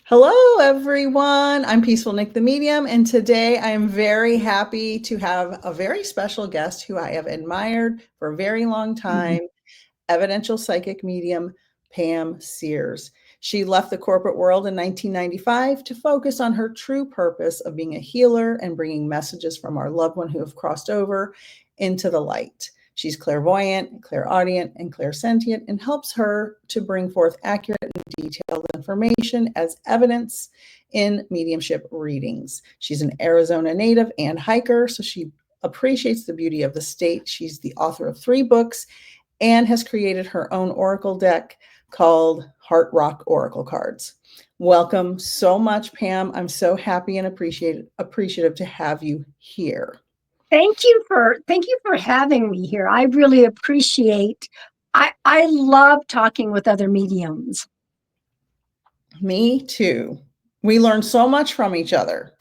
Hello, everyone. I'm Peaceful Nick the Medium, and today I am very happy to have a very special guest who I have admired for a very long time, Evidential Psychic Medium, PAM SEARS. She left the corporate world in 1995 to focus on her true purpose of being a healer and bringing messages from our loved one who have crossed over into the light. She's clairvoyant, clairaudient, and clairsentient, and helps her to bring forth accurate and detailed information as evidence in mediumship readings. She's an Arizona native and hiker, so she appreciates the beauty of the state. She's the author of 3 books and has created her own oracle deck called Heart Rock Oracle Cards. Welcome so much, Pam. I'm so happy and appreciative to have you here. Thank you for having me here. I really appreciate. I love talking with other mediums. Me too. We learn so much from each other.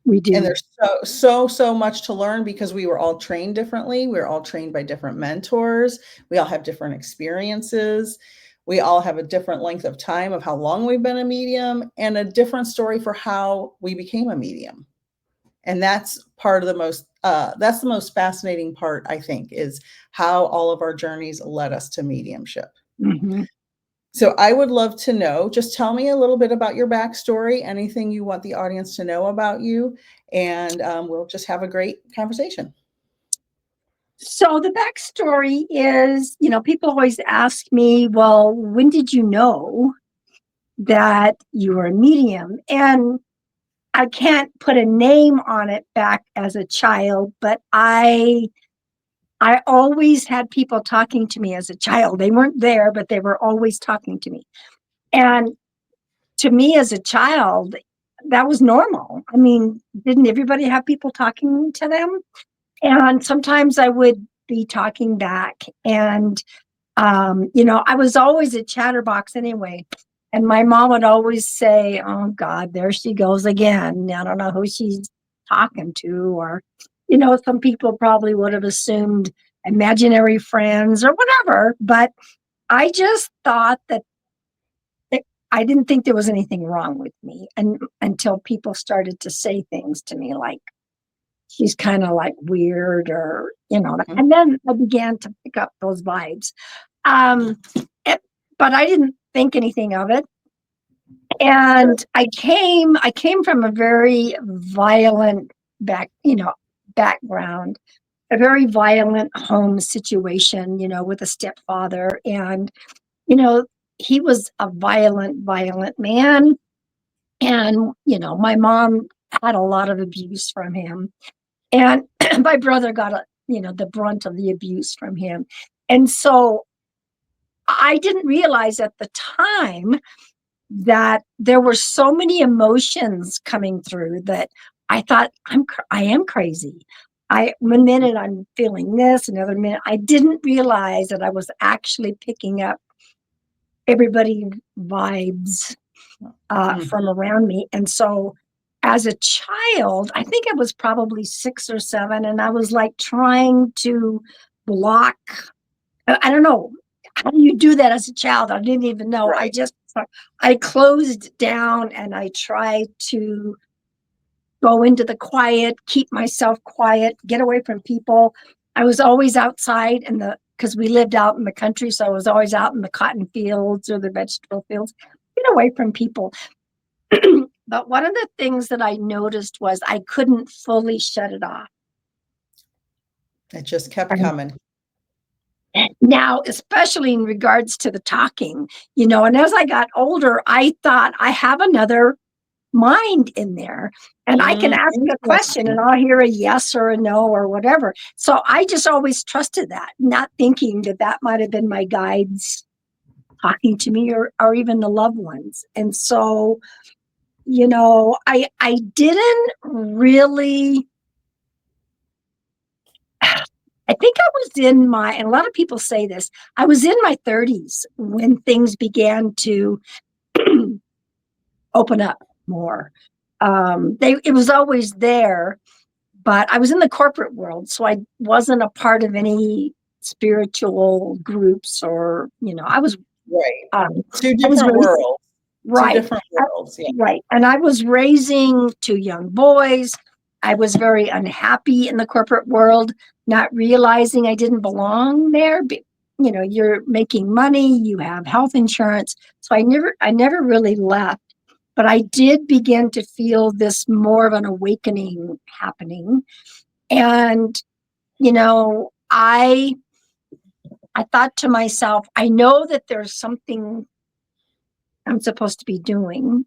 We do. And there's so much to learn because we were all trained differently. We were all trained by different mentors. We all have different experiences. We all have a different length of time of how long we've been a medium and a different story for how we became a medium. And that's part of that's the most fascinating part, I think, is how all of our journeys led us to mediumship. Mm-hmm. So I would love to know, just tell me a little bit about your backstory, anything you want the audience to know about you, and we'll just have a great conversation. So the backstory is, people always ask me, well, when did you know that you were a medium? And I can't put a name on it back as a child, but I always had people talking to me as a child. They weren't there, but they were always talking to me. And to me as a child, that was normal. I mean, didn't everybody have people talking to them? And sometimes I would be talking back. And, I was always a chatterbox anyway. And my mom would always say, oh, God, there she goes again. I don't know who she's talking to. Or, some people probably would have assumed imaginary friends or whatever. But I just thought that I didn't think there was anything wrong with me until people started to say things to me like, she's kind of like weird or, and then I began to pick up those vibes. But I didn't think anything of it. And I came from a very violent background, a very violent home situation, with a stepfather. And, he was a violent man. And, my mom had a lot of abuse from him. And my brother got the brunt of the abuse from him. And so I didn't realize at the time that there were so many emotions coming through that I thought I am crazy. One minute I'm feeling this, another minute I didn't realize that I was actually picking up everybody's vibes from around me. And so as a child, I think I was probably 6 or 7, and I was like trying to block. I don't know. How do you do that as a child? I didn't even know. Right. I closed down and I tried to go into the quiet, keep myself quiet, get away from people. I was always outside because we lived out in the country. So I was always out in the cotton fields or the vegetable fields, get away from people. But one of the things that I noticed was I couldn't fully shut it off. It just kept coming. Now, especially in regards to the talking, and as I got older, I thought I have another mind in there and I can ask a question and I'll hear a yes or a no or whatever. So I just always trusted that, not thinking that might have been my guides talking to me or even the loved ones. And so, I didn't really, I think I was and a lot of people say this, I was in my 30s when things began to open up more. It was always there, but I was in the corporate world, so I wasn't a part of any spiritual groups or, I was right. 2 different worlds. Two Right. different worlds. Yeah. Right. And I was raising two young boys. I was very unhappy in the corporate world, not realizing I didn't belong there. You know, you're making money, you have health insurance. So I never really left, but I did begin to feel this more of an awakening happening. And, you know, I thought to myself, I know that there's something I'm supposed to be doing,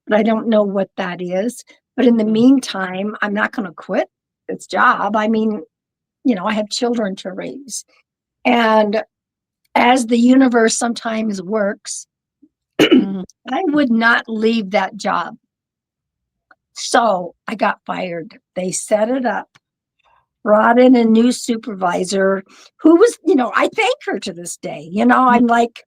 but I don't know what that is. But in the meantime, I'm not going to quit this job. I mean, you know, I have children to raise. And as the universe sometimes works, Mhm. I would not leave that job. So I got fired. They set it up, brought in a new supervisor who was, you know, I thank her to this day. You know, I'm like,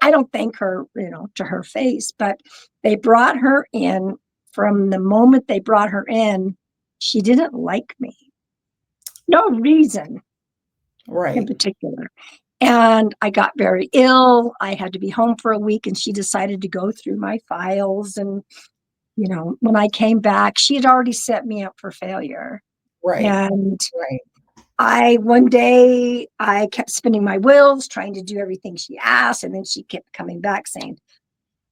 I don't thank her, you know, to her face, but they brought her in. From the moment they brought her in, she didn't like me. No reason in Right. particular. And I got very ill. I had to be home for a week, and she decided to go through my files. And, you know, when I came back, she had already set me up for failure. Right. And Right. one day I kept spinning my wheels, trying to do everything she asked. And then she kept coming back saying,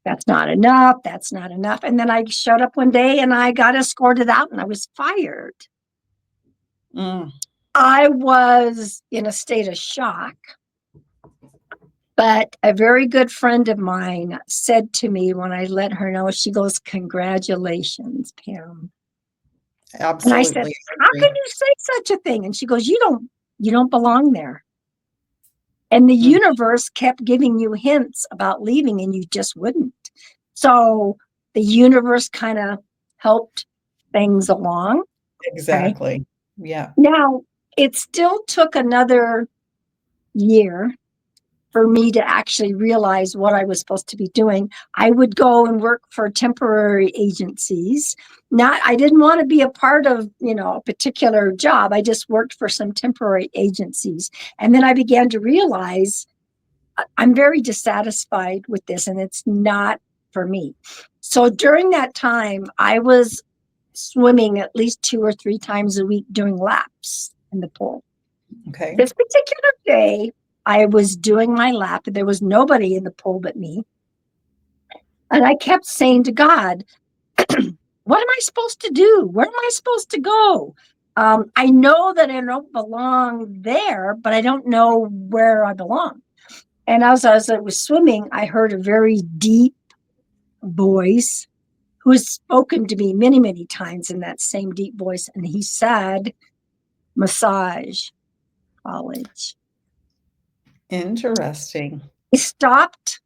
that's not enough. That's not enough. And then I showed up one day and I got escorted out and I was fired. Mm. I was in a state of shock. But a very good friend of mine said to me when I let her know, she goes, congratulations, Pam. And I said, Absolutely. how can you say such a thing? And she goes, you don't belong there. And the Mm. universe kept giving you hints about leaving and you just wouldn't. So the universe kind of helped things along. Okay. Exactly. Yeah. Now, it still took another year for me to actually realize what I was supposed to be doing. I would go and work for temporary agencies. I didn't want to be a part of, you know, a particular job. I just worked for some temporary agencies. And then I began to realize I'm very dissatisfied with this and it's not for me. So during that time, I was swimming at least 2 or 3 times a week doing laps in the pool. Okay. This particular day, I was doing my lap. There was nobody in the pool but me. And I kept saying to God, what am I supposed to do? Where am I supposed to go? I know that I don't belong there, but I don't know where I belong. And as I was swimming, I heard a very deep voice who has spoken to me many, many times in that same deep voice. And he said, massage college. Interesting. I stopped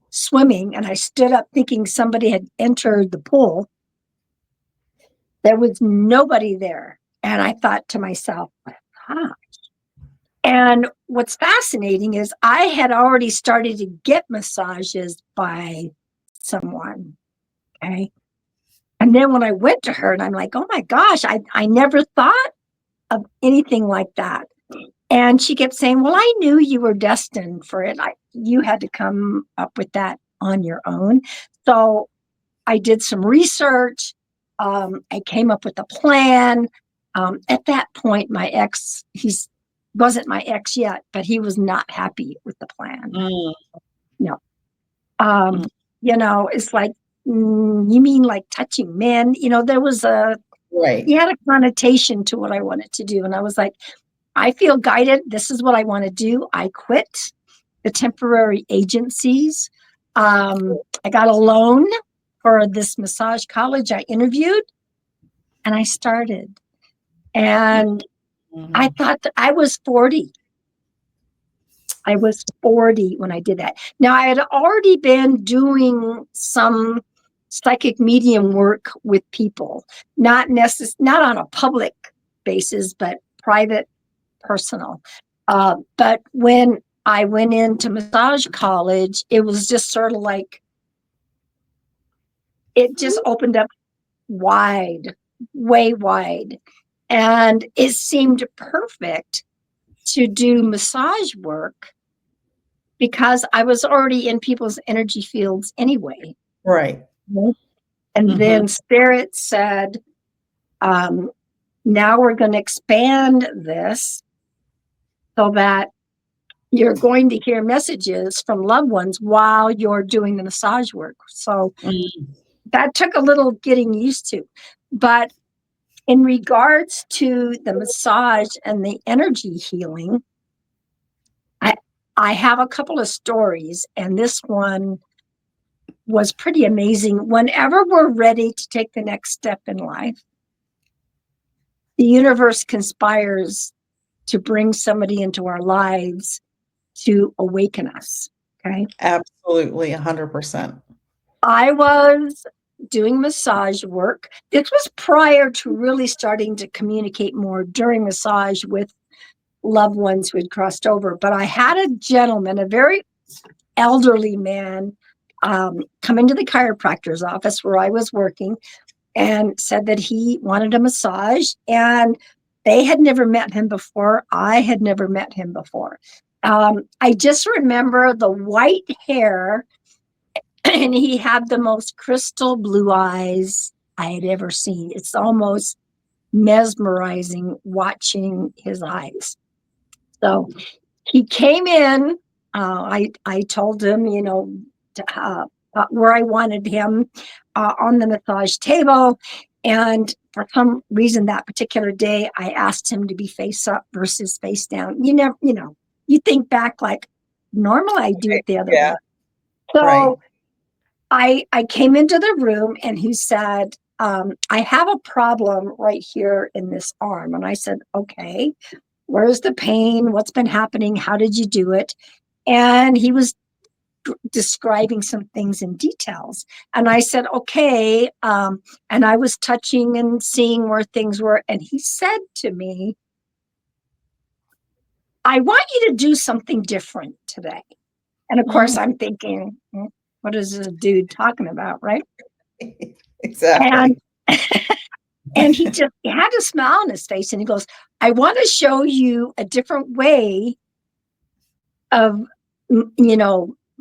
swimming and I stood up thinking somebody had entered the pool. There was nobody there. And I thought to myself, huh. And what's fascinating is I had already started to get massages by someone. Okay. And then when I went to her and I'm like, oh my gosh, I never thought of anything like that. And she kept saying, well, I knew you were destined for it. You had to come up with that on your own. So I did some research. I came up with a plan. At that point, my ex, wasn't my ex yet, but he was not happy with the plan. Mm. No. You know, it's like, you mean like touching men? You know, there was Right. he had a connotation to what I wanted to do. And I was like, I feel guided. This is what I want to do. I quit the temporary agencies. I got a loan for this massage college. I interviewed and I started. And I Mhm. thought that I was 40. I was 40 when I did that. Now, I had already been doing some psychic medium work with people, not on a public basis, but private, personal. But when I went into massage college, it was just sort of like, it just opened up wide, way wide. And it seemed perfect to do massage work because I was already in people's energy fields anyway. Right. And then Spirit said, now we're going to expand this so that you're going to hear messages from loved ones while you're doing the massage work. So that took a little getting used to. But in regards to the massage and the energy healing, I have a couple of stories, and this one was pretty amazing. Whenever we're ready to take the next step in life, the universe conspires to bring somebody into our lives to awaken us. Okay. Absolutely. 100%. I was doing massage work. This was prior to really starting to communicate more during massage with loved ones who had crossed over. But I had a gentleman, a very elderly man, come into the chiropractor's office where I was working and said that he wanted a massage, and they had never met him before. I had never met him before. I just remember the white hair, and he had the most crystal blue eyes I had ever seen. It's almost mesmerizing watching his eyes. So he came in. I told him, where I wanted him on the massage table. And for some reason that particular day, I asked him to be face up versus face down. You think back like normal, I do it the other way. So I came into the room and he said, I have a problem right here in this arm. And I said, okay, where's the pain? What's been happening? How did you do it? And he was describing some things in details. And I said, okay. And I was touching and seeing where things were. And he said to me, I want you to do something different today. And of course, I'm thinking, what is this dude talking about, right? Exactly. And he had a smile on his face, and he goes, I want to show you a different way of,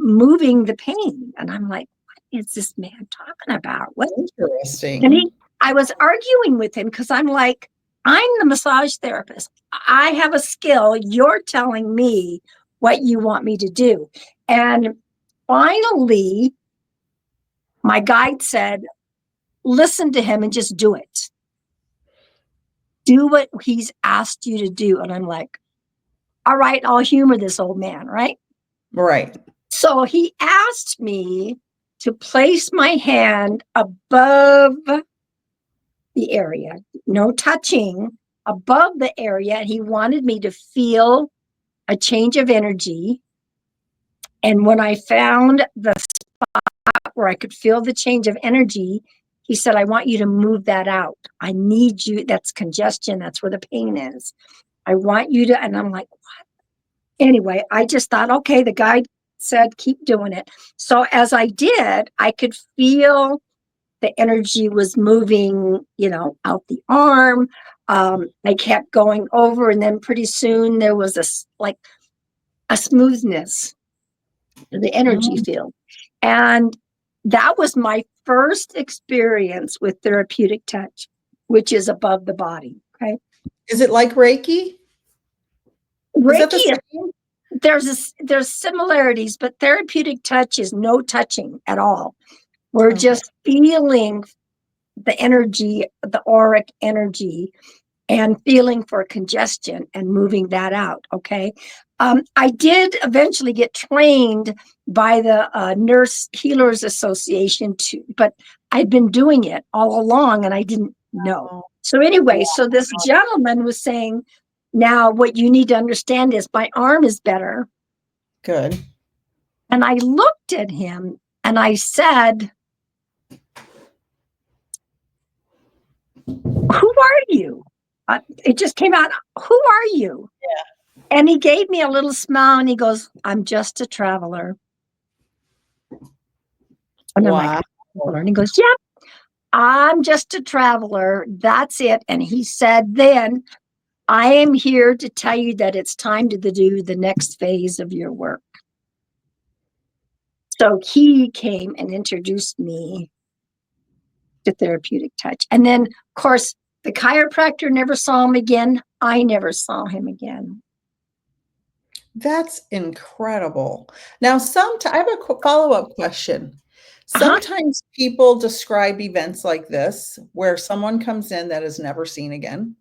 moving the pain. And I'm like, what is this man talking about? What? Interesting. And I was arguing with him because I'm like, I'm the massage therapist. I have a skill. You're telling me what you want me to do. And finally, my guide said, listen to him and just do it. Do what he's asked you to do. And I'm like, all right, I'll humor this old man, right? Right. So he asked me to place my hand above the area, no touching, above the area. And he wanted me to feel a change of energy. And when I found the spot where I could feel the change of energy, he said, I want you to move that out. I need you. That's congestion. That's where the pain is. I want you to. And I'm like, what? Anyway, I just thought, okay, the guy said, keep doing it. So as I did, I could feel the energy was moving, out the arm. I kept going over, and then pretty soon there was a smoothness in the energy field. And that was my first experience with therapeutic touch, which is above the body. Okay. Is it like Reiki? Reiki, there's similarities, but therapeutic touch is no touching at all. We're just feeling the energy, the auric energy, and feeling for congestion and moving that out. Okay. I did eventually get trained by the Nurse Healers Association but I'd been doing it all along and I didn't know. So anyway, so this gentleman was saying, now what you need to understand is my arm is better. Good. And I looked at him and I said, who are you? It just came out, who are you? Yeah. And he gave me a little smile and he goes, I'm just a traveler. And I'm like, and he goes, yep, I'm just a traveler. That's it. And he said, then I am here to tell you that it's time to do the next phase of your work. So he came and introduced me to therapeutic touch. And then, of course, the chiropractor never saw him again. I never saw him again. That's incredible. Now, I have a follow-up question. Uh-huh. Sometimes people describe events like this, where someone comes in that is never seen again,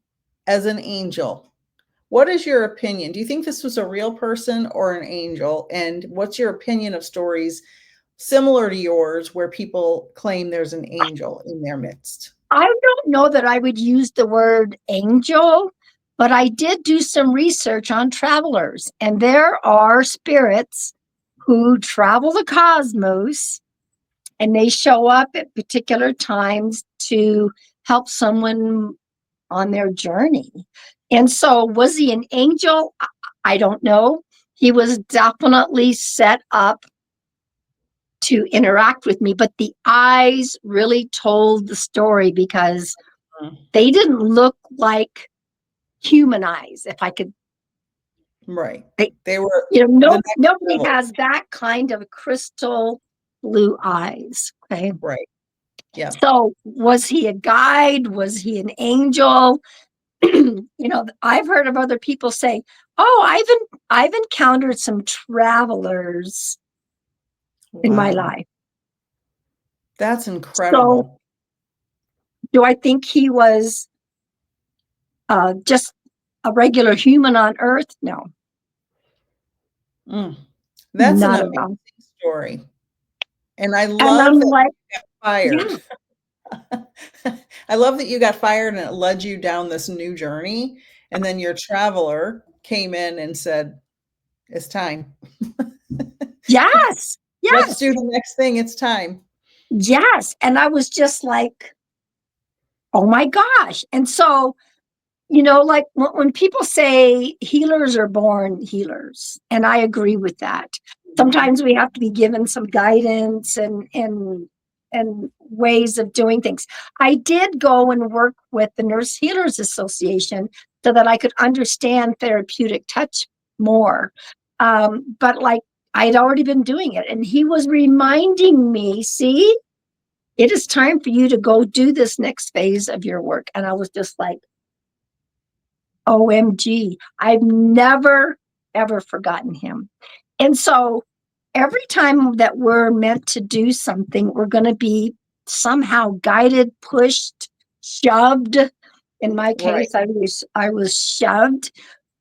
as an angel. What is your opinion? Do you think this was a real person or an angel? And what's your opinion of stories similar to yours where people claim there's an angel in their midst? I don't know that I would use the word angel, but I did do some research on travelers, and there are spirits who travel the cosmos, and they show up at particular times to help someone on their journey. And so, was he an angel? I don't know. He was definitely set up to interact with me, but the eyes really told the story because they didn't look like human eyes. If I could, Right. they were nobody has that kind of crystal blue eyes. Okay. Right. Yeah. So was he a guide? Was he an angel? I've heard of other people say, "Oh, I've encountered some travelers in my life." That's incredible. So, do I think he was just a regular human on Earth? No. That's an Not at amazing all. story. And I And love I'm that like, you got fired. yeah, I love that you got fired and it led you down this new journey. And then your traveler came in and said, it's time. yes, Let's yes, do the next thing. It's time. yes. And I was just like, oh my gosh. And so, like when people say healers are born healers, and I agree with that. Sometimes we have to be given some guidance and ways of doing things. I did go and work with the Nurse Healers Association so that I could understand therapeutic touch more. But like I'd already been doing it, and he was reminding me, see, it is time for you to go do this next phase of your work. And I was just like, OMG, I've never, ever forgotten him. And so every time that we're meant to do something, we're going to be somehow guided, pushed, shoved. In my case, Right. I was shoved.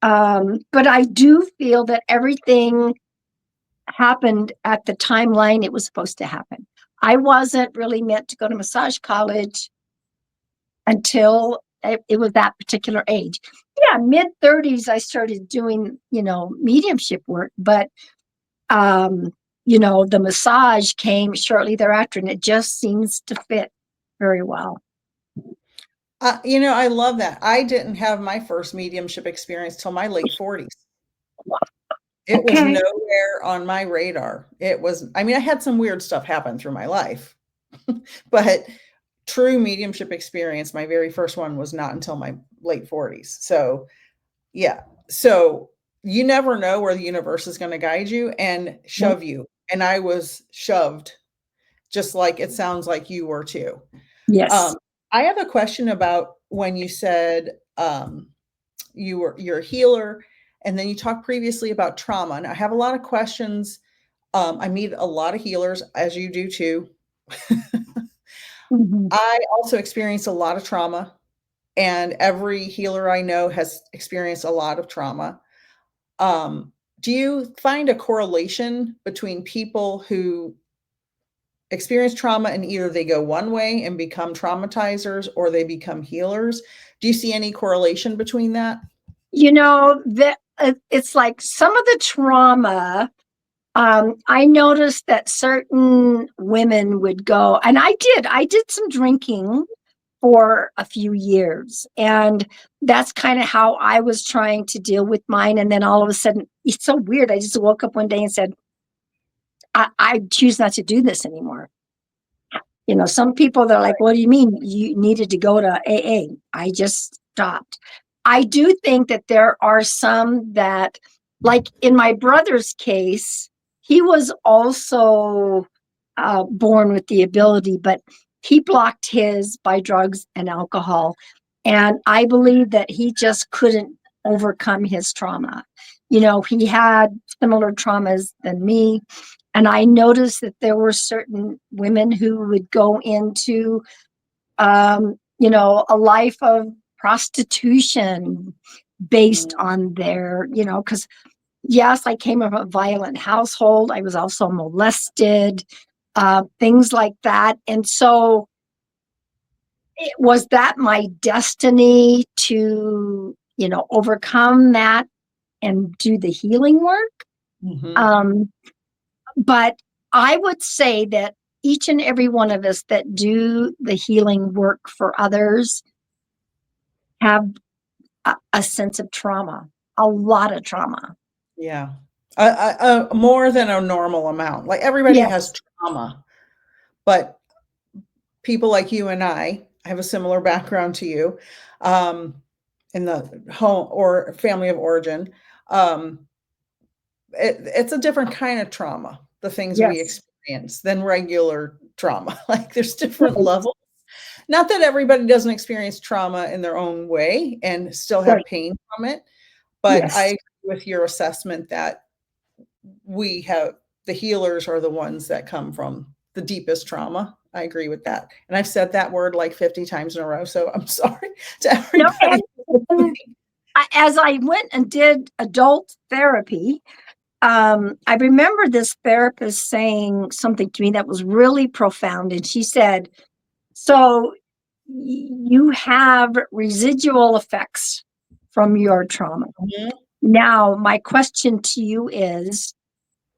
But I do feel that everything happened at the timeline it was supposed to happen. I wasn't really meant to go to massage college until it was that particular age. Yeah, mid-30s, I started doing, mediumship work, but, the massage came shortly thereafter, and it just seems to fit very well. I love that. I didn't have my first mediumship experience till my late 40s. It was Okay. nowhere on my radar. I had some weird stuff happen through my life, but true mediumship experience, my very first one was not until my late 40s. So, yeah. So you never know where the universe is going to guide you and shove you. And I was shoved, just like it sounds like you were too. Yes. I have a question about when you said you're a healer, and then you talked previously about trauma. And I have a lot of questions. I meet a lot of healers, as you do too. Mhm. I also experienced a lot of trauma, and every healer I know has experienced a lot of trauma. Do you find a correlation between people who experience trauma and either they go one way and become traumatizers or they become healers? Do you see any correlation between that? That it's like some of the trauma. I noticed that certain women would go, and I did some drinking for a few years. And that's kind of how I was trying to deal with mine. And then all of a sudden, it's so weird. I just woke up one day and said, I choose not to do this anymore. Some people, they're like, what do you mean you needed to go to AA? I just stopped. I do think that there are some that, like in my brother's case, he was also born with the ability, but he blocked his by drugs and alcohol. And I believe that he just couldn't overcome his trauma. You know, he had similar traumas than me. And I noticed that there were certain women who would go into, you know, a life of prostitution based on their, you know, because yes, I came from a violent household. I was also molested, things like that. And so was that my destiny to, you know, overcome that and do the healing work? But I would say that each and every one of us that do the healing work for others have a sense of trauma, a lot of trauma. Yeah. More than a normal amount. Like everybody Yes, has trauma, but people like you and I have a similar background to you, in the home or family of origin. It's a different kind of trauma, the things we yes, experience than regular trauma. Like there's different levels. Not that everybody doesn't experience trauma in their own way and still have right, pain from it, but I yes. agree with your assessment that we have the healers are the ones that come from the deepest trauma. I agree with that. And I've said that word like 50 times in a row. So I'm sorry to No, everybody. and as I went and did adult therapy, I remember this therapist saying something to me that was really profound. And she said, so you have residual effects from your trauma. Mhm. Now, my question to you is,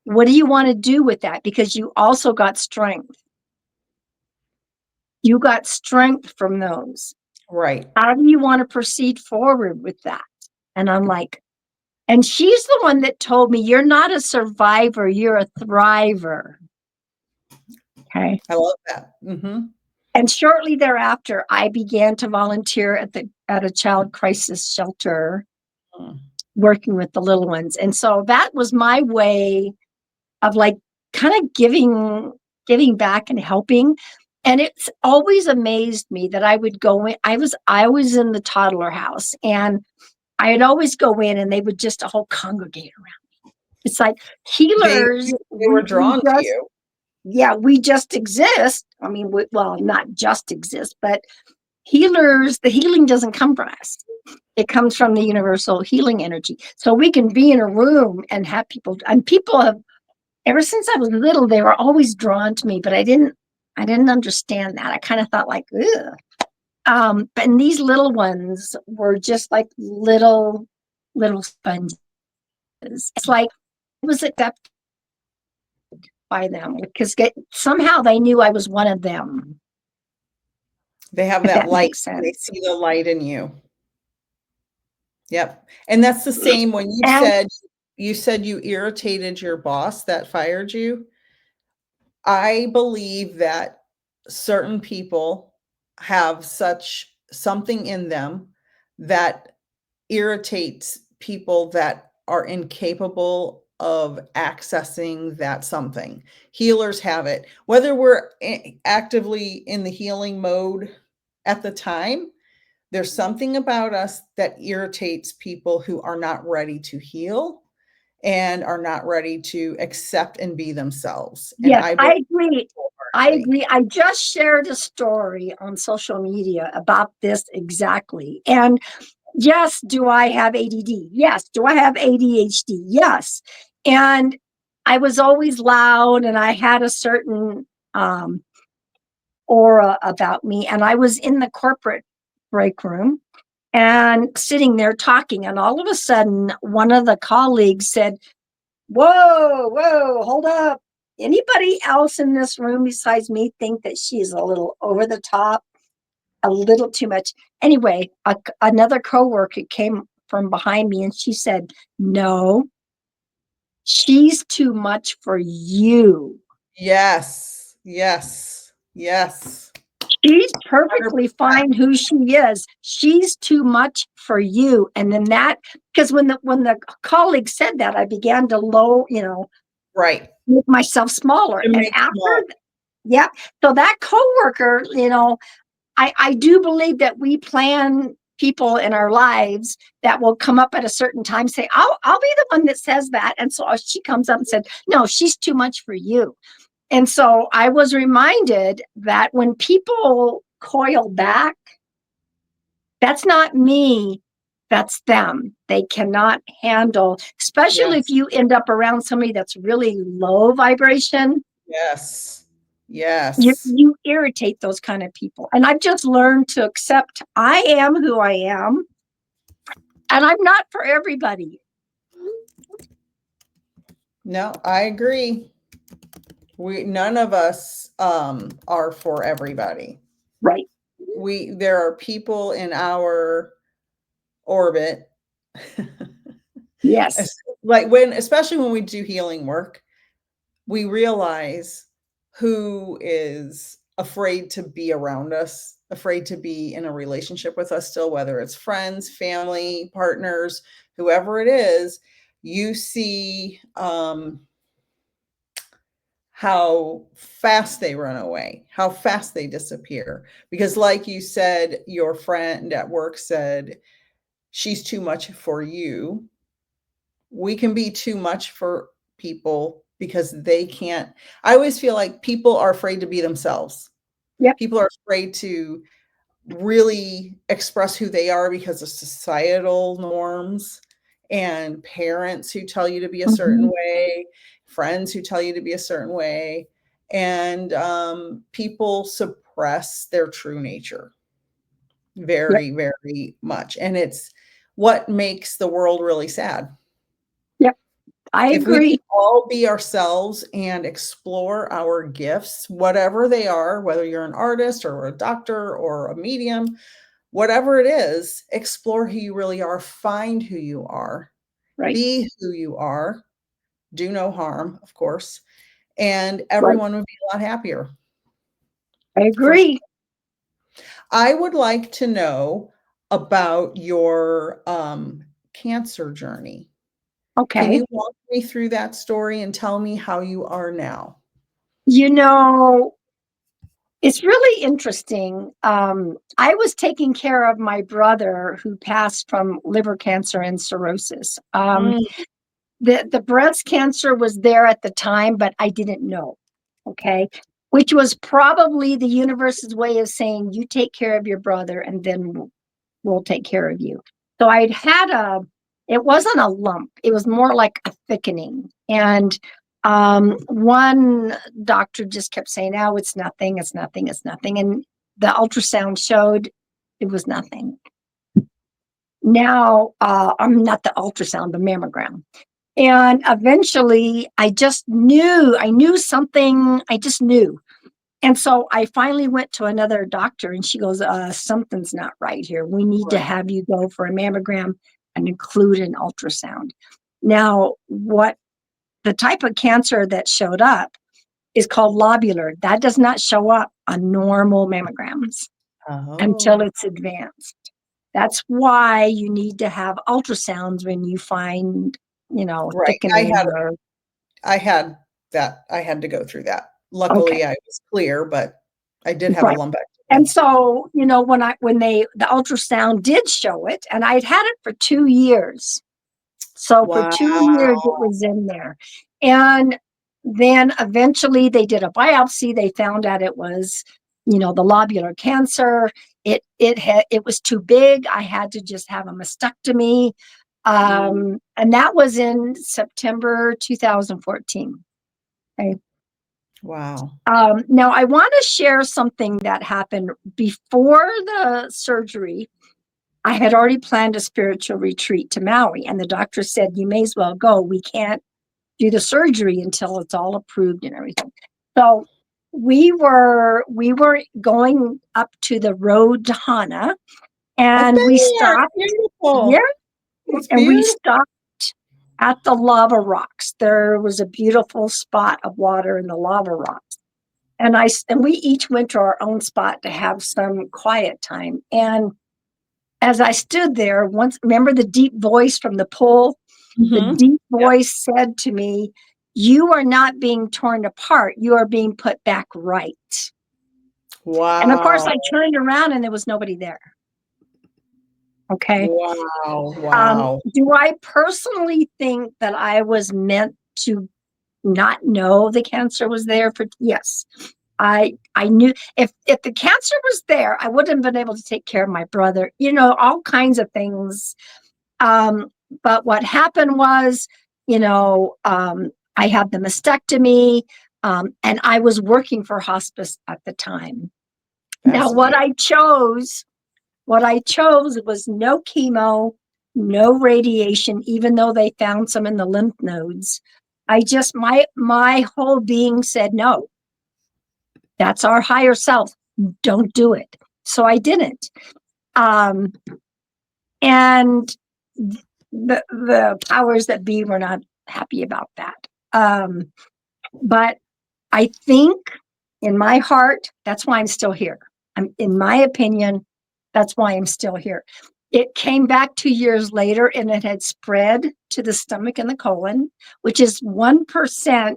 what do you want to do with that? Because you also got strength. You got strength from those. Right. How do you want to proceed forward with that? And I'm like, and she's the one that told me, you're not a survivor, you're a thriver. Okay. I love that. Hmm. And shortly thereafter, I began to volunteer at a child crisis shelter, working with the little ones. And so that was my way of like kind of giving back and helping. And it's always amazed me that I would go in. I was in the toddler house, and I'd always go in and they would just a whole congregate around me. It's like They healers, they were drawn to you. yeah, we just exist. I mean, well, not just exist, but healers, the healing doesn't come from us. It comes from the universal healing energy. So we can be in a room and have people, and people have, ever since I was little, they were always drawn to me, but I didn't understand that. I kind of thought like, ugh. But these little ones were just like little sponges. It's like it was accepted by them because somehow they knew I was one of them. They have If that that light. makes They sense. see the light in you. Yep. And that's the same when And you said you irritated your boss that fired you. I believe that certain people have such something in them that irritates people that are incapable of accessing that something. Healers have it. Whether we're actively in the healing mode at the time, there's something about us that irritates people who are not ready to heal and are not ready to accept and be themselves. And yes, I I believe agree. I wholeheartedly. agree. I just shared a story on social media about this exactly. And yes, do I have ADD? Yes. Do I have ADHD? Yes. And I was always loud and I had a certain um, aura about me. And I was in the corporate break room and sitting there talking. And all of a sudden, one of the colleagues said, whoa, hold up. Anybody else in this room besides me think that she's a little over the top, a little too much? Anyway, another coworker came from behind me and she said, no, she's too much for you. Yes. Yes. Yes. She's perfectly 100%. fine who she is. She's too much for you. And then that, because when the colleague said that, I began to low, Right. make myself smaller. To And make after, small. yeah, so that coworker, I do believe that we plan people in our lives that will come up at a certain time, say, I'll be the one that says that. And so she comes up and said, no, she's too much for you. And so I was reminded that when people coil back, that's not me, that's them. They cannot handle, especially if Yes. you end up around somebody that's really low vibration. Yes. You, Yes. you irritate those kind of people. And I've just learned to accept I am who I am, and I'm not for everybody. No, I agree. None of us are for everybody. Right. There are people in our orbit Yes. especially when we do healing work, we realize who is afraid to be around us, afraid to be in a relationship with us still, whether it's friends, family, partners, whoever it is. You see how fast they run away, how fast they disappear. Because, like you said, your friend at work said, she's too much for you. We can be too much for people because they can't. I always feel like people are afraid to be themselves. Yep. People are afraid to really express who they are because of societal norms and parents who tell you to be a certain Mhm. way, friends who tell you to be a certain way. And people suppress their true nature Yep. very, very much. And it's what makes the world really sad. Yep. I If we agree. could all be ourselves and explore our gifts, whatever they are, whether you're an artist or a doctor or a medium, whatever it is, explore who you really are, find who you are, Right. be who you are, do no harm, of course, and Right. everyone would be a lot happier. I For agree. I would like to know about your cancer journey. Can Okay. you walk me through that story and tell me how you are now? You know, it's really interesting. I was taking care of my brother who passed from liver cancer and cirrhosis. Mm, The breast cancer was there at the time, but I didn't know. Okay. Which was probably the universe's way of saying, you take care of your brother and then we'll take care of you. So it wasn't a lump, it was more like a thickening. And one doctor just kept saying, oh, it's nothing, it's nothing, it's nothing. And the ultrasound showed it was nothing. Now, I'm not the ultrasound, the mammogram. And eventually I knew something, I just knew. And so I finally went to another doctor and she goes, something's not right here. We need to right. have you go for a mammogram and include an ultrasound. Now, what the type of cancer that showed up is called lobular. That does not show up on normal mammograms until Oh, it's advanced. That's why you need to have ultrasounds when you find, right. thickening or I had that. I had to go through that. okay. Luckily, I was clear, but I did have a Right. lumpectomy. And so, the ultrasound did show it, and I'd had it for 2 years. So for Wow. 2 years it was in there. And then eventually they did a biopsy. They found out it was, the lobular cancer. It was too big. I had to just have a mastectomy. Mm, And that was in September 2014. Okay. wow. Now, I want to share something that happened before the surgery. I had already planned a spiritual retreat to Maui, and the doctor said, you may as well go. We can't do the surgery until it's all approved and everything. So we were going up to the road to Hana, I've and been we there. It's stopped. Yeah, beautiful. It's and we beautiful. stopped at the lava rocks. There was a beautiful spot of water in the lava rocks. And we each went to our own spot to have some quiet time. And as I stood there, remember the deep voice from the pool? The Mhm. deep Yep. voice said to me, you are not being torn apart. You are being put back right. Wow. And of course, I turned around and there was nobody there. Okay. Wow. Wow. Do I personally think that I was meant to not know the cancer was there? Yes. I knew if the cancer was there, I wouldn't have been able to take care of my brother, all kinds of things. But what happened was, I had the mastectomy, and I was working for hospice at the time. Now, what I chose was no chemo, no radiation, even though they found some in the lymph nodes. My whole being said, no, that's our higher self. Don't do it. So I didn't. And the powers that be were not happy about that. But I think in my heart, that's why I'm still here. In my opinion, that's why I'm still here. It came back 2 years later and it had spread to the stomach and the colon, which is 1%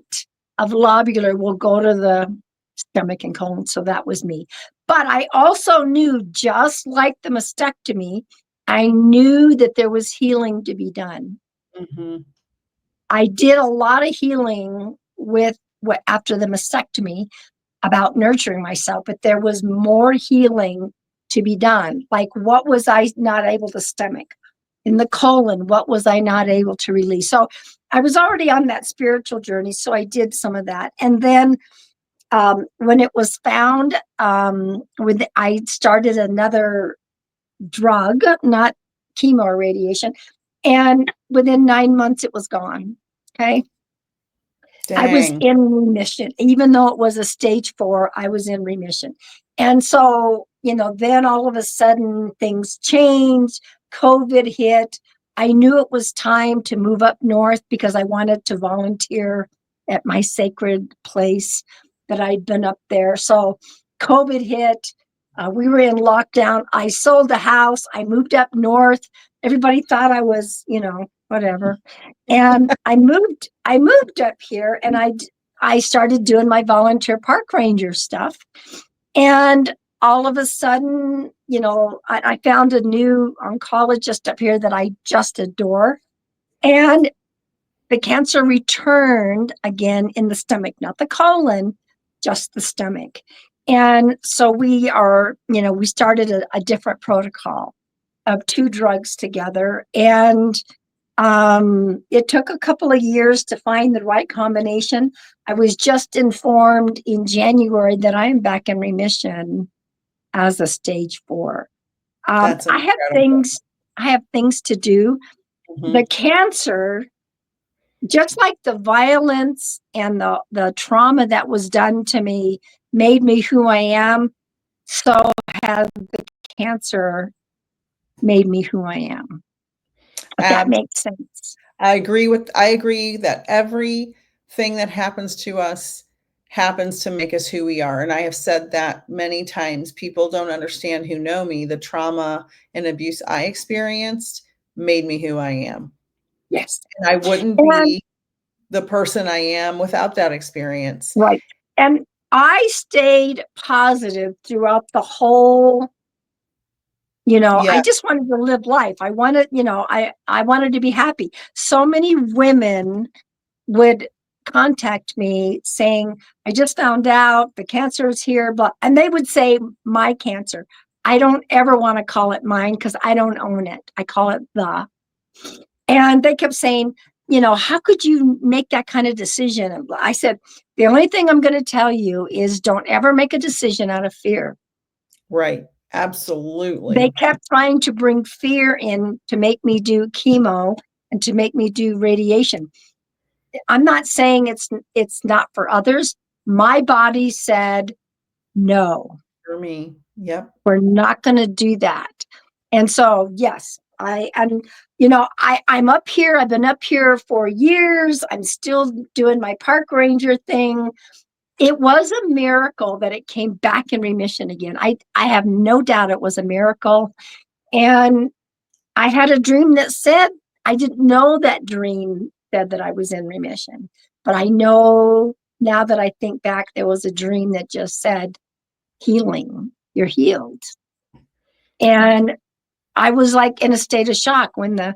of lobular will go to the stomach and colon. So that was me. But I also knew, just like the mastectomy, I knew that there was healing to be done. Mm-hmm. I did a lot of healing after the mastectomy about nurturing myself, but there was more healing to be done. Like, what was I not able to stomach? In the colon, what was I not able to release? So I was already on that spiritual journey, so I did some of that. And then when it was found, I started another drug, not chemo or radiation, and within 9 months it was gone. Okay. Dang. I was in remission. Even though it was a stage 4, I was in remission. And so, then all of a sudden things changed. COVID hit. I knew it was time to move up north because I wanted to volunteer at my sacred place that I'd been up there. So COVID hit. We were in lockdown. I sold the house. I moved up north. Everybody thought I was, whatever. And I moved up here and I started doing my volunteer park ranger stuff. And all of a sudden, I found a new oncologist up here that I just adore. And the cancer returned again in the stomach, not the colon, just the stomach. And so we started a different protocol of 2 drugs together. And it took a couple of years to find the right combination. I was just informed in January that I am back in remission as a stage 4. That's I have things to do. Mm-hmm. The cancer, just like the violence and the trauma that was done to me, made me who I am. So has the cancer made me who I am. If that makes sense. I agree that everything that happens to us happens to make us who we are. And I have said that many times. People don't understand, who know me, the trauma and abuse I experienced made me who I am. Yes. And I wouldn't be the person I am without that experience. Right. And I stayed positive throughout the whole, I just wanted to live life. I wanted, I wanted to be happy. So many women would contact me saying, I just found out the cancer is here, and they would say my cancer. I don't ever want to call it mine because I don't own it. I call it and they kept saying, how could you make that kind of decision? I said, the only thing I'm going to tell you is don't ever make a decision out of fear. Right. Absolutely. They kept trying to bring fear in to make me do chemo and to make me do radiation. I'm not saying it's not for others. My body said, no. For me. Yep. We're not going to do that. And so, yes, I'm up here. I've been up here for years. I'm still doing my park ranger thing. It was a miracle that it came back in remission again. I have no doubt it was a miracle. And I had a dream that said, I didn't know that dream said that I was in remission. But I know now that I think back, there was a dream that just said, healing, you're healed. And I was like in a state of shock when the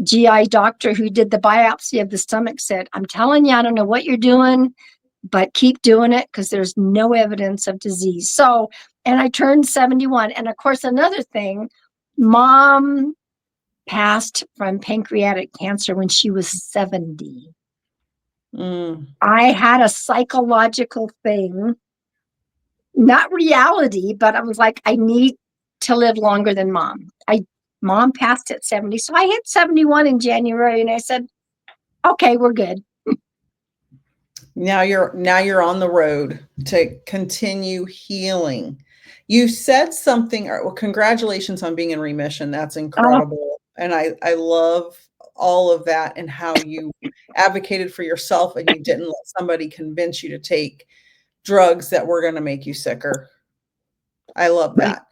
GI doctor who did the biopsy of the stomach said, I'm telling you, I don't know what you're doing, but keep doing it because there's no evidence of disease. So, and I turned 71. And of course, another thing, mom passed from pancreatic cancer when she was 70. I had a psychological thing, not reality, but I was like, I need to live longer than mom. Mom passed at 70. So I hit 71 in January and I said, okay, we're good. Now you're on the road to continue healing. You said something, well, congratulations on being in remission. That's incredible. And I love all of that and how you advocated for yourself and you didn't let somebody convince you to take drugs that were going to make you sicker. I love that.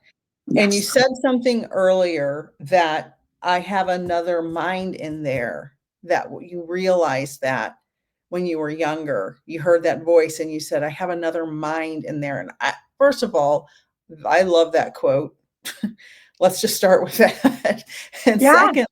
Yes. And you said something earlier that I have another mind in there, that you realized that when you were younger, you heard that voice and you said, I have another mind in there. And first of all, I love that quote. Let's just start with that. And secondly,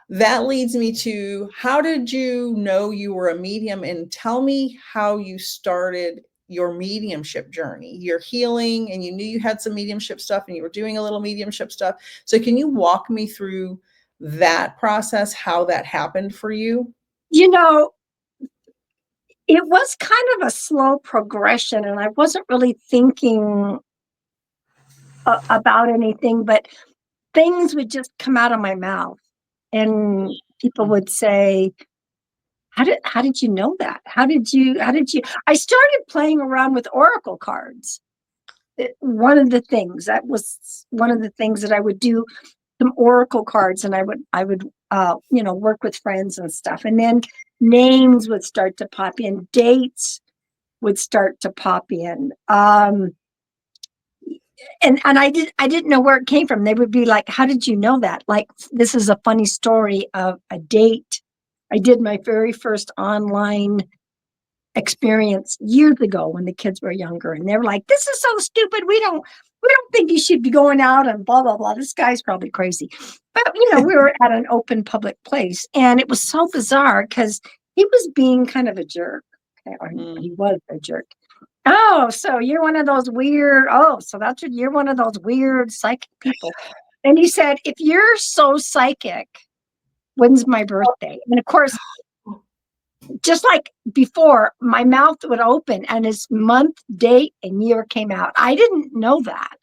that leads me to, how did you know you were a medium? And tell me how you started your mediumship journey. You're healing and you knew you had some mediumship stuff and you were doing a little mediumship stuff. So can you walk me through that process, how that happened for you? You know, it was kind of a slow progression and I wasn't really thinking about anything, but things would just come out of my mouth and people would say, how did you know that? How did you, I started playing around with oracle cards. One of the things that I would do, some oracle cards, and I would work with friends and stuff. And then names would start to pop in, dates would start to pop in. And I didn't know where it came from. They would be like, how did you know that? Like, this is a funny story of a date. I did my very first online experience years ago when the kids were younger, and they were like, this is so stupid. We don't think you should be going out and blah, blah, blah. This guy's probably crazy. But, we were at an open public place and it was so bizarre because he was being kind of a jerk. Okay, or he was a jerk. Oh, so you're one of those weird, you're one of those weird psychic people. And he said, if you're so psychic, when's my birthday? And of course, just like before, my mouth would open and his month, date, and year came out. I didn't know that.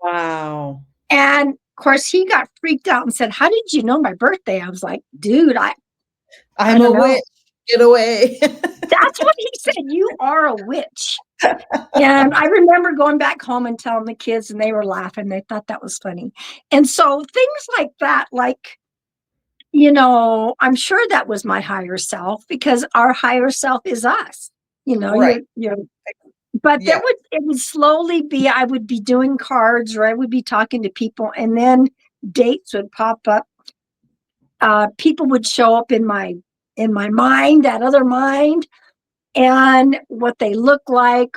Wow. And of course, he got freaked out and said, how did you know my birthday? I was like, dude, I'm a witch. Get away. That's what he said. You are a witch. And I remember going back home and telling the kids, and they were laughing. They thought that was funny. And so things like that, like, I'm sure that was my higher self, because our higher self is us, Right. But it would slowly be, I would be doing cards or I would be talking to people, and then dates would pop up. People would show up in my mind, that other mind, and what they look like,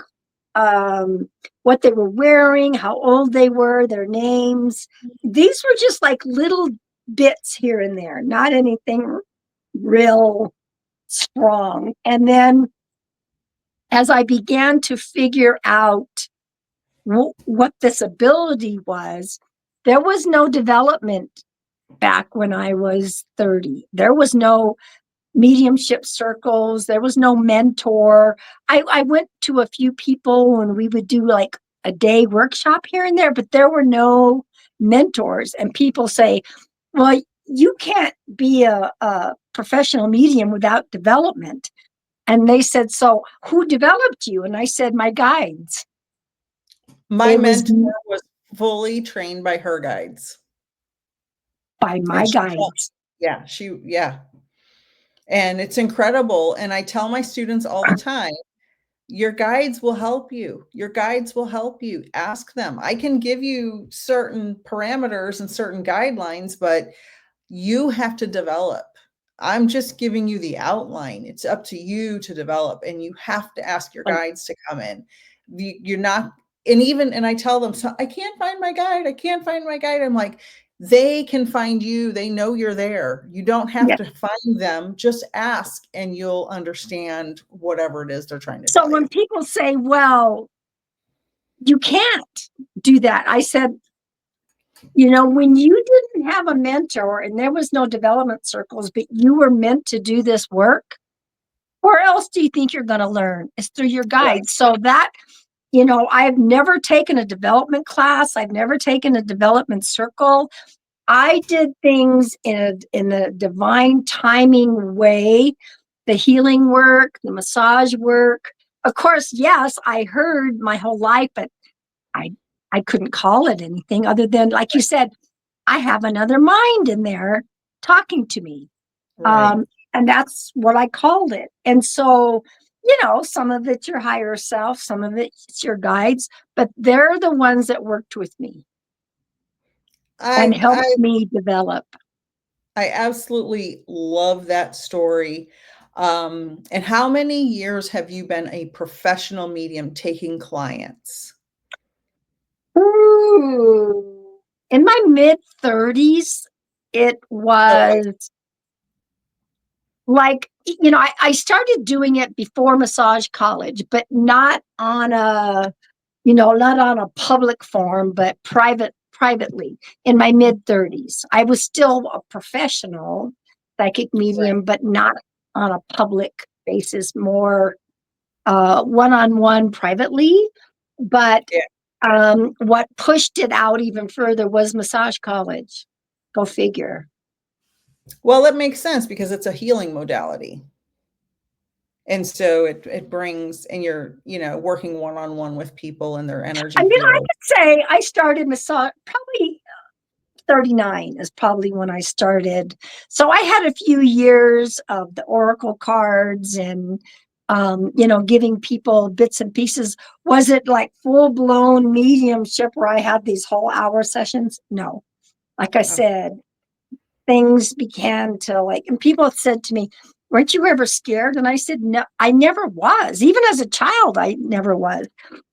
what they were wearing, how old they were, their names. These were just like little bits here and there, not anything real strong. And then as I began to figure out what this ability was, there was no development back when I was 30. There was no mediumship circles. There was no mentor. I went to a few people and we would do like a day workshop here and there, but there were no mentors. And people say, well, you can't be a professional medium without development. And they said, so who developed you? And I said, my guides. My mentor was fully trained by her guides. By my guides. Yeah. And it's incredible. And I tell my students all the time, your guides will help you. Your guides will help you. Ask them. I can give you certain parameters and certain guidelines, but you have to develop. I'm just giving you the outline. It's up to you to develop, and you have to ask your Right. guides to come in. You're not, and I tell them, so I can't find my guide. I can't find my guide. I'm like, they can find you. They know you're there. You don't have Yeah. to find them. Just ask and you'll understand whatever it is they're trying to So tell when you. people say, well, you can't do that, I said, when you didn't have a mentor and there was no development circles, but you were meant to do this work, where else do you think you're going to learn? It's through your Right. guides. So that, I've never taken a development class. I've never taken a development circle. I did things in the divine timing way, the healing work, the massage work. Of course, yes, I heard my whole life, but I I couldn't call it anything other than, like you said, I have another mind in there talking to me. Right. And that's what I called it. And so, some of it's your higher self, some of it's your guides, but they're the ones that worked with me and helped I me develop. I absolutely love that story. And how many years have you been a professional medium taking clients? Ooh. In my mid 30s, it So, like, was like, I started doing it before massage college, but not on not on a public forum, but privately in my mid 30s. I was still a professional psychic medium, right. but not on a public basis, more one-on-one privately. But Yeah. what pushed it out even further was massage college. Go figure. Well, it makes sense because it's a healing modality. And so it brings, and you're, working one-on-one with people and their I energy mean, I field. could say I started massage probably 39 is probably when I started. So I had a few years of the oracle cards and giving people bits and pieces. Was it like full blown mediumship where I had these whole hour sessions? No. Like I Oh, said, things began to and people said to me, weren't you ever scared? And I said, no, I never was. Even as a child, I never was.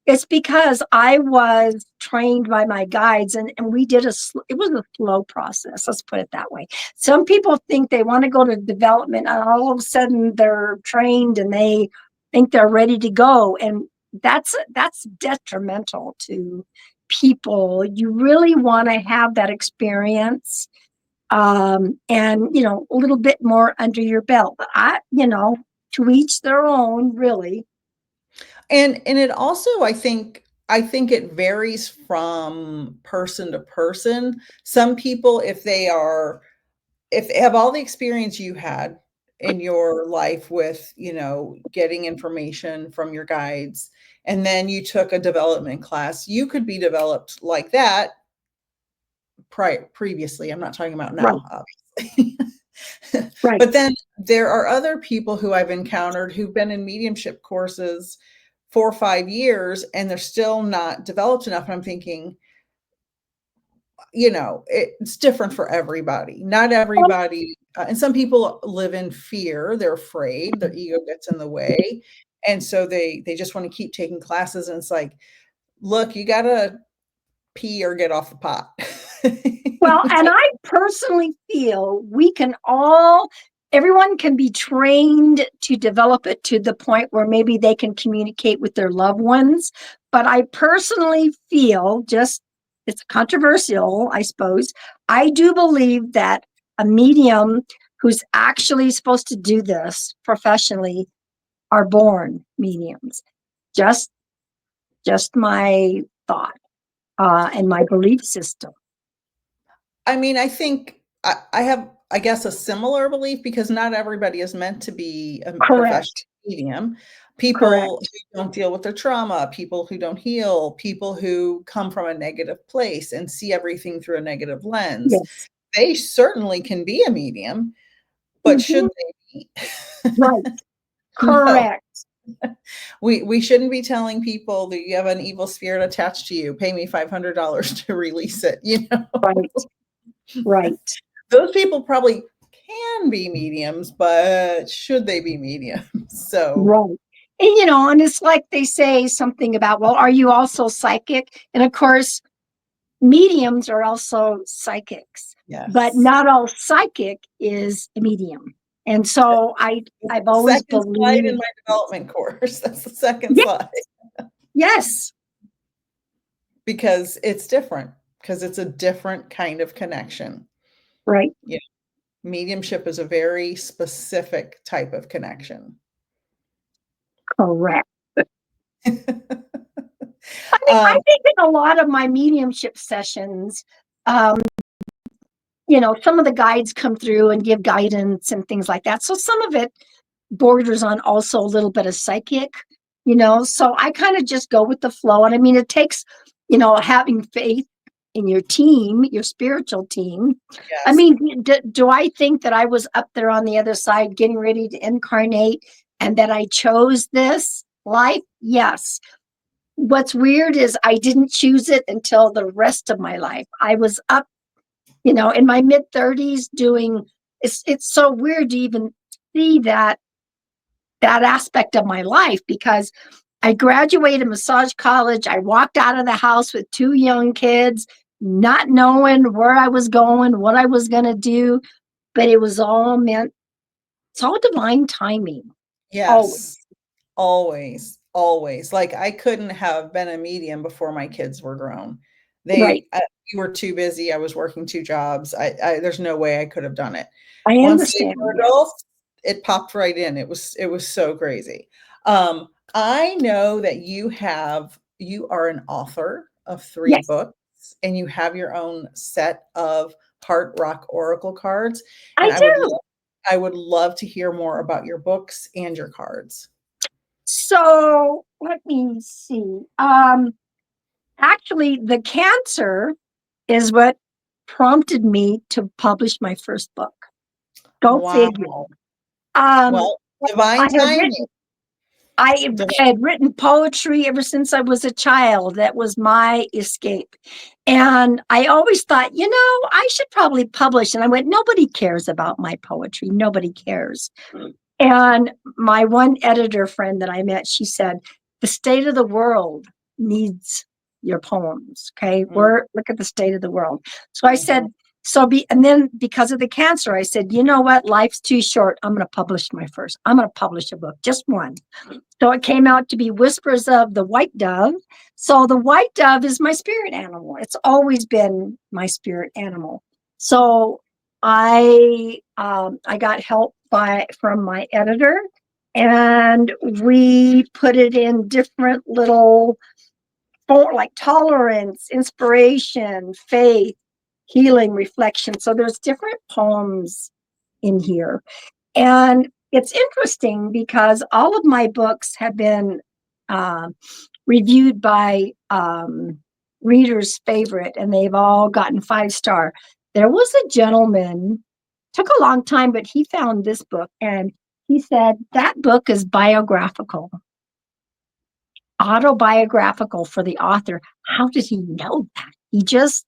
It's because I was trained by my guides, and we did it was a slow process. Let's put it that way. Some people think they want to go to development and all of a sudden they're trained and they think they're ready to go. And that's detrimental to people. You really want to have that experience, and a little bit more under your belt. But to each their own, really. and it also, I think it varies from person to person. Some people, if they have all the experience you had in your life with, getting information from your guides, and then you took a development class, you could be developed like that previously. I'm not talking about Right, now, obviously. right. But then there are other people who I've encountered who've been in mediumship courses 4 or 5 years, and they're still not developed enough. And I'm thinking, it's different for everybody. Not Um, everybody, and some people live in fear. They're afraid. Their ego gets in the way, and so they just want to keep taking classes. And it's like, look, you gotta pee or get off the pot. well, and I personally feel everyone can be trained to develop it to the point where maybe they can communicate with their loved ones. But I personally feel, it's controversial, I suppose. I do believe that a medium who's actually supposed to do this professionally are born mediums. Just, just my thought, and my belief system. I mean, I think I have, I guess, a similar belief because not everybody is meant to be a professional Correct. medium. People Correct. who don't deal with their trauma, people who don't heal, people who come from a negative place and see everything through a negative lens, Yes. they certainly can be a medium, but Mhm. should they be? Right. No. Correct. We shouldn't be telling people that you have an evil spirit attached to you. Pay me $500 to release it, Right. Right. Those people probably can be mediums, but should they be mediums? So, Right. And it's like they say something about, well, are you also psychic? And of course, mediums are also psychics, but yes. not all psychic is a medium. And so I've The always second slide in believed, my development course. That's the second yes, slide. yes, Because it's different, because it's a different kind of connection. right, Yeah. Mediumship is a very specific type of connection. correct. I Um, think in a lot of my mediumship sessions, some of the guides come through and give guidance and things like that. So some of it borders on also a little bit of psychic, so I kind of just go with the flow. And I mean, it takes, having faith in your team, your spiritual team. I yes. mean, do I think that I was up there on the other side getting ready to incarnate and that I chose this life? Yes. What's weird is I didn't choose it until the rest of my life. I was up, in my mid 30s doing, it's so weird to even see that aspect of my life, because I graduated massage college. I walked out of the house with 2 young kids, not knowing where I was going, what I was going to do, but it was all meant, it's all divine timing. Always. Yes. Always, always. Like, I couldn't have been a medium before my kids were grown. Right. We were too busy. I was working 2 jobs. There's no way I could have done it. I Once they understand. were Yeah. adults, it popped right in. It was so crazy. I know that you are an author of 3 Yes, books, and you have your own set of Heart Rock Oracle cards, I and do. I would love to hear more about your books and your cards. So let me see. Actually, the cancer is what prompted me to publish my first book. Go figure. Wow. Um, Well, divine I had timing. written I had written poetry ever since I was a child. That was my escape. And I always thought, I should probably publish. And I went, nobody cares about my poetry. Nobody cares. And my one editor friend that I met, she said, the state of the world needs your poems. Okay. Mm, Look at the state of the world. So I said, mhm. and then because of the cancer, I said, you know what? Life's too short. I'm going to publish I'm going to publish a book, just one. So it came out to be Whispers of the White Dove. So the white dove is my spirit animal. It's always been my spirit animal. So I got help from my editor, and we put it in different little like tolerance, inspiration, faith, healing, reflection. So there's different poems in here. And it's interesting because all of my books have been uh, reviewed by readers' favorite, and they've all gotten 5-star. There was a gentleman, took a long time, but he found this book and he said that book is biographical, autobiographical for the author. How did he know that? He just,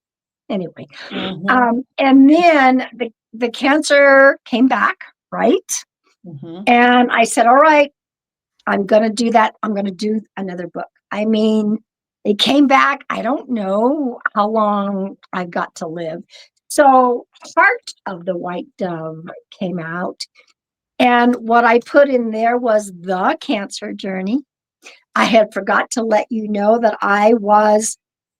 anyway. Mhm, And then the cancer came back, right? mhm. And I said, all right, I'm going to do that. I'm going to do another book. I mean, it came back. I don't know how long I've got to live. So, Heart of the White Dove came out. And what I put in there was the cancer journey. I had forgot to let you know that I was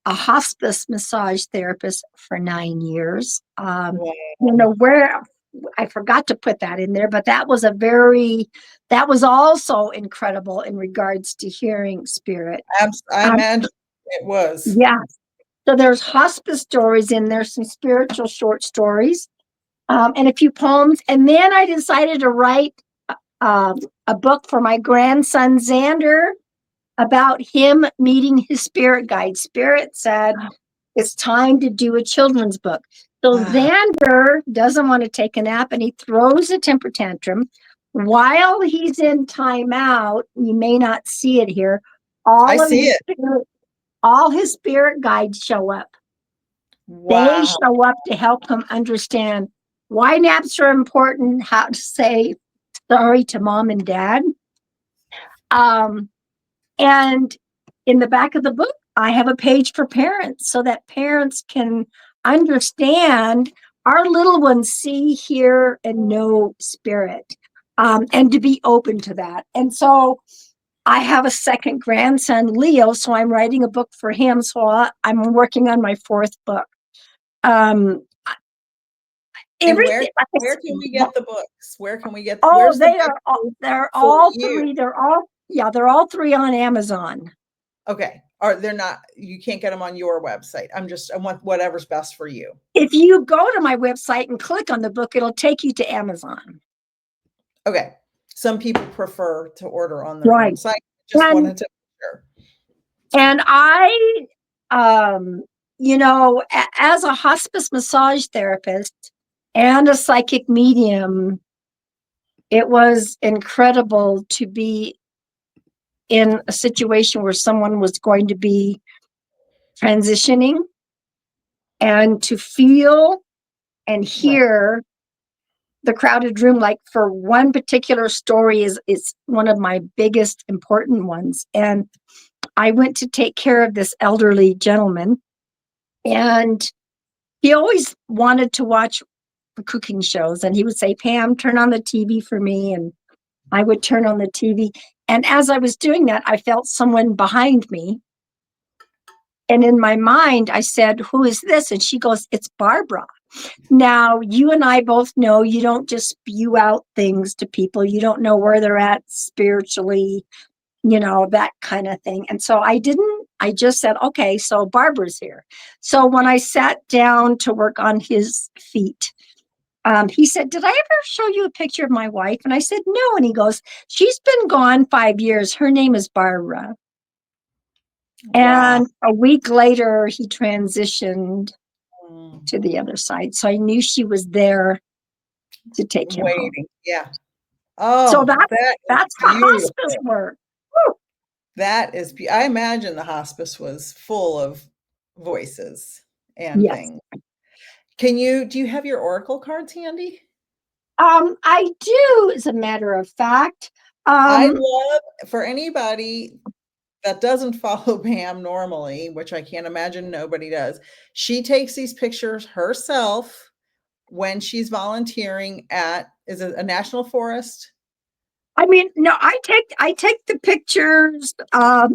a hospice massage therapist for 9 years. Wow. Where I forgot to put that in there, but that was also incredible in regards to hearing spirit. I Um, imagine it was. yeah. So there's hospice stories in there, some spiritual short stories, and a few poems. And then I decided to write um, a book for my grandson, Xander, about him meeting his spirit guide. Spirit said, it's time to do a children's book. So Wow. Xander doesn't want to take a nap and he throws a temper tantrum. While he's in timeout, you may not see it here, I all of see his it. spirit, all his spirit guides show up. They Wow. show up to help him understand why naps are important, how to say sorry to mom and dad. And in the back of the book, I have a page for parents so that parents can understand our little ones see, hear, and know spirit, and to be open to that. And so I have a second grandson, Leo, so I'm writing a book for him. So I'm working on my fourth book. And Everything. where can we get the books? Where can we get? Oh, Where's the they're for all you? three. They're all three on Amazon. Okay. Or they're not, you can't get them on your website. I want whatever's best for you. If you go to my website and click on the book, it'll take you to Amazon. Okay. Some people prefer to order on their own site. Just wanted to make sure. And I, as a hospice massage therapist and a psychic medium, it was incredible to be in a situation where someone was going to be transitioning and to feel and hear the crowded room. Like for one particular story is one of my biggest important ones. And I went to take care of this elderly gentleman, and he always wanted to watch the cooking shows. And he would say, Pam, turn on the TV for me. And I would turn on the TV. And as I was doing that, I felt someone behind me. And in my mind, I said, who is this? And she goes, it's Barbara. Now, you and I both know you don't just spew out things to people. You don't know where they're at spiritually, that kind of thing. And so I just said, okay, so Barbara's here. So when I sat down to work on his feet, he said, did I ever show you a picture of my wife? And I said, no. And he goes, she's been gone 5 years. Her name is Barbara. And a week later, he transitioned to the other side. So I knew she was there to take him home. Yeah. Oh, so that's the hospice work. Woo. That is, I imagine the hospice was full of voices and things. Do you have your oracle cards handy? I do, as a matter of fact. I love, for anybody that doesn't follow Pam normally, which I can't imagine nobody does, she takes these pictures herself when she's volunteering at, is it a national forest? I mean, no, I take the pictures out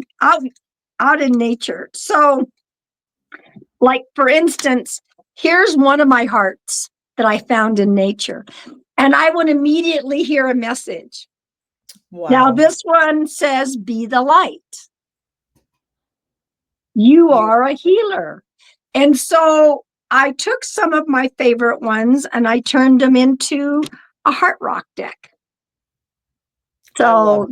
in nature. So, like, for instance, here's one of my hearts that I found in nature, and I would immediately hear a message. Wow. Now, this one says, be the light. You are a healer. And so I took some of my favorite ones and I turned them into a heart rock deck. So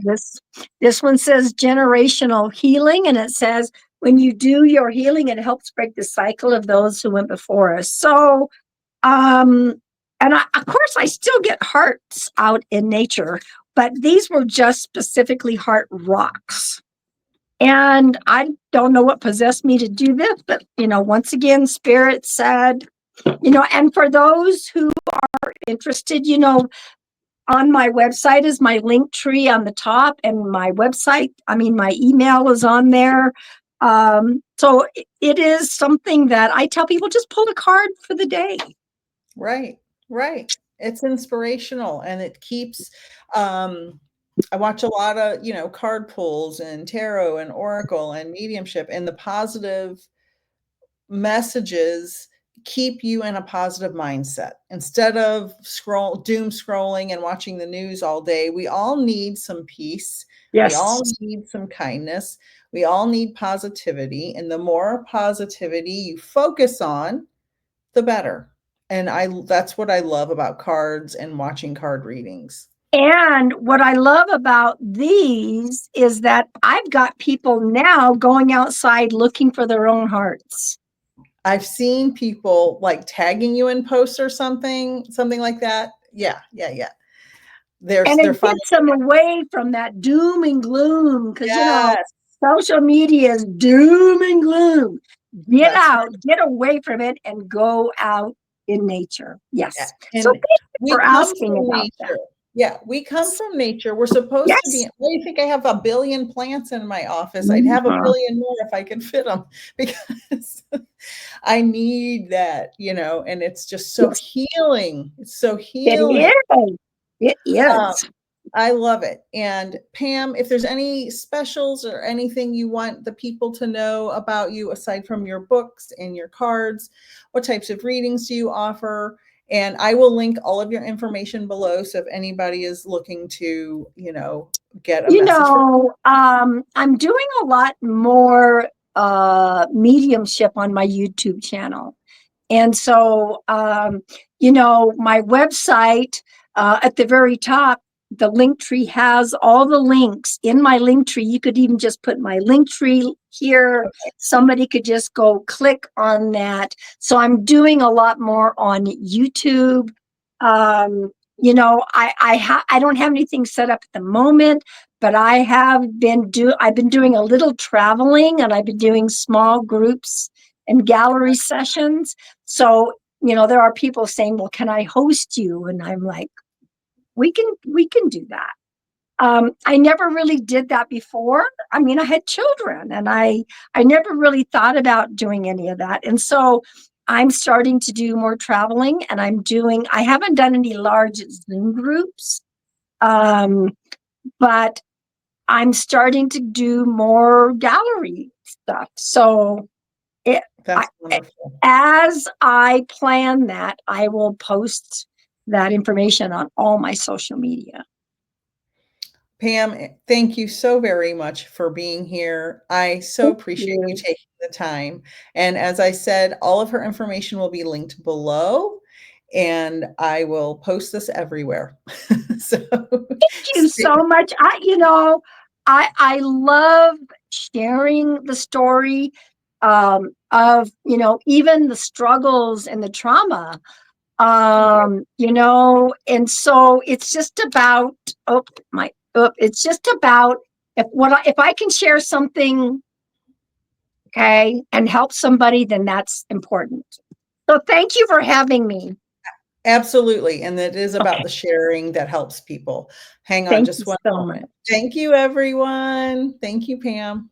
this one says generational healing, and it says, when you do your healing, it helps break the cycle of those who went before us. So, of course, I still get hearts out in nature, but these were just specifically heart rocks. And I don't know what possessed me to do this, but, once again, Spirit said, and for those who are interested, on my website is my link tree on the top, and my website, my email is on there. So it is something that I tell people, just pull a card for the day. Right. It's inspirational, and it keeps, I watch a lot of, card pulls and tarot and oracle and mediumship, and the positive messages keep you in a positive mindset instead of doom scrolling and watching the news all day. We all need some peace. Yes. We all need some kindness. We all need positivity. And the more positivity you focus on, the better. And that's what I love about cards and watching card readings. And what I love about these is that I've got people now going outside looking for their own hearts. I've seen people like tagging you in posts or something like that. Yeah. It gets them away from that doom and gloom, because social media is doom and gloom. Get out, get away from it, and go out in nature. Yeah, Yes. So and thank you we for come asking from about that. nature. Yeah, we come from nature. We're supposed to be Yes. what do you think I have a billion plants in my office? I'd have a Mhm. billion more if I could fit them because I need that, and it's just so Yes, healing. It's so it healing. is. It Um, is. I love it. And Pam, if there's any specials or anything you want the people to know about you aside from your books and your cards, what types of readings do you offer? And I will link all of your information below. So if anybody is looking to, get a message from I'm doing a lot more mediumship on my YouTube channel. And so, my website at the very top, the link tree has all the links in my link tree. You could even just put my link tree here. Somebody could just go click on that. So I'm doing a lot more on YouTube. I don't have anything set up at the moment, but I've been doing a little traveling, and I've been doing small groups and gallery sessions. So, there are people saying, well, can I host you? And I'm like, we can do that. I never really did that before. I mean, I had children, and I never really thought about doing any of that. And so I'm starting to do more traveling, and I haven't done any large Zoom groups. But I'm starting to do more gallery stuff. So it, I, that's wonderful. as I plan that, I will post that information on all my social media. Pam, thank you so very much for being here. I so Thank appreciate you you. taking the time. And as I said, all of her information will be linked below, and I will post this everywhere. So, Thank you so much. I love sharing the story of even the struggles and the trauma. And so it's just about it's just about if I can share something, okay, and help somebody, then that's important. So thank you for having me. absolutely. And it is about Okay. the sharing that helps people. Hang on Thank you just one so moment. much. Thank you, everyone. Thank you, Pam.